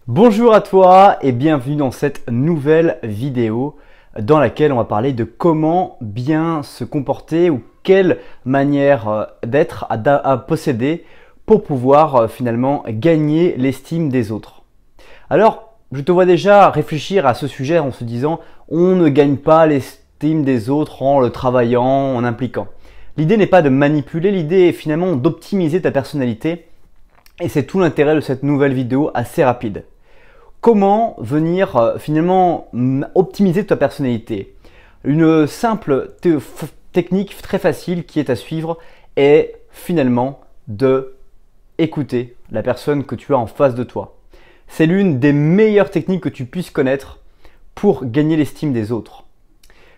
Bonjour à toi et bienvenue dans cette nouvelle vidéo dans laquelle on va parler de comment bien se comporter ou quelle manière d'être à posséder pour pouvoir finalement gagner l'estime des autres. Alors, je te vois déjà réfléchir à ce sujet en se disant on ne gagne pas l'estime des autres en le travaillant, en impliquant. L'idée n'est pas de manipuler, l'idée est finalement d'optimiser ta personnalité et c'est tout l'intérêt de cette nouvelle vidéo assez rapide. Comment venir finalement optimiser ta personnalité? Une simple technique très facile qui est à suivre est finalement de écouter la personne que tu as en face de toi. C'est l'une des meilleures techniques que tu puisses connaître pour gagner l'estime des autres.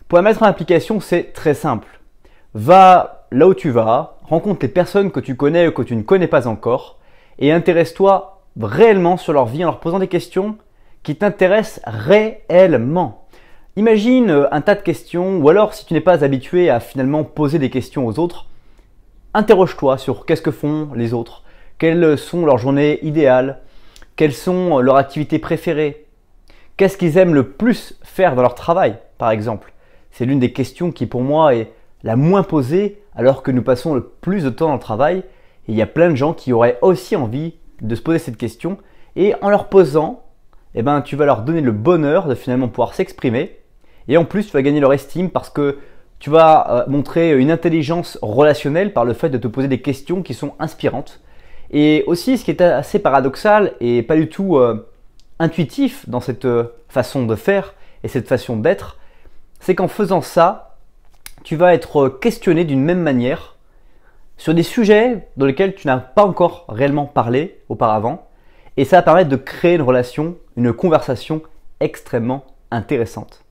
Pour la mettre en application, c'est très simple. Va là où tu vas, rencontre les personnes que tu connais ou que tu ne connais pas encore et intéresse-toi réellement sur leur vie en leur posant des questions qui t'intéressent réellement. Imagine un tas de questions ou alors si tu n'es pas habitué à finalement poser des questions aux autres, interroge-toi sur qu'est-ce que font les autres, quelles sont leurs journées idéales, quelles sont leurs activités préférées, qu'est-ce qu'ils aiment le plus faire dans leur travail par exemple. C'est l'une des questions qui pour moi est la moins posée alors que nous passons le plus de temps dans le travail. Et il y a plein de gens qui auraient aussi envie de se poser cette question et en leur posant, tu vas leur donner le bonheur de finalement pouvoir s'exprimer et en plus tu vas gagner leur estime parce que tu vas montrer une intelligence relationnelle par le fait de te poser des questions qui sont inspirantes. Et aussi ce qui est assez paradoxal et pas du tout intuitif dans cette façon de faire et cette façon d'être, c'est qu'en faisant ça, tu vas être questionné d'une même manière sur des sujets dans lesquels tu n'as pas encore réellement parlé auparavant et ça va permettre de créer une relation, une conversation extrêmement intéressante.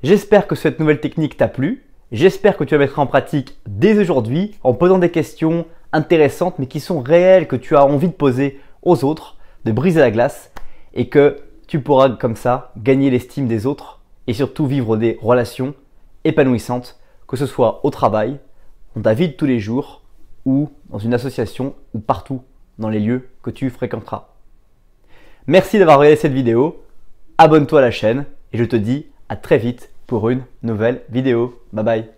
J'espère que cette nouvelle technique t'a plu, j'espère que tu la mettras en pratique dès aujourd'hui en posant des questions intéressantes mais qui sont réelles, que tu as envie de poser aux autres, de briser la glace et que tu pourras comme ça gagner l'estime des autres et surtout vivre des relations épanouissantes, que ce soit au travail, dans ta vie de tous les jours ou dans une association ou partout dans les lieux que tu fréquenteras. Merci d'avoir regardé cette vidéo, abonne-toi à la chaîne et je te dis à très vite pour une nouvelle vidéo. Bye bye.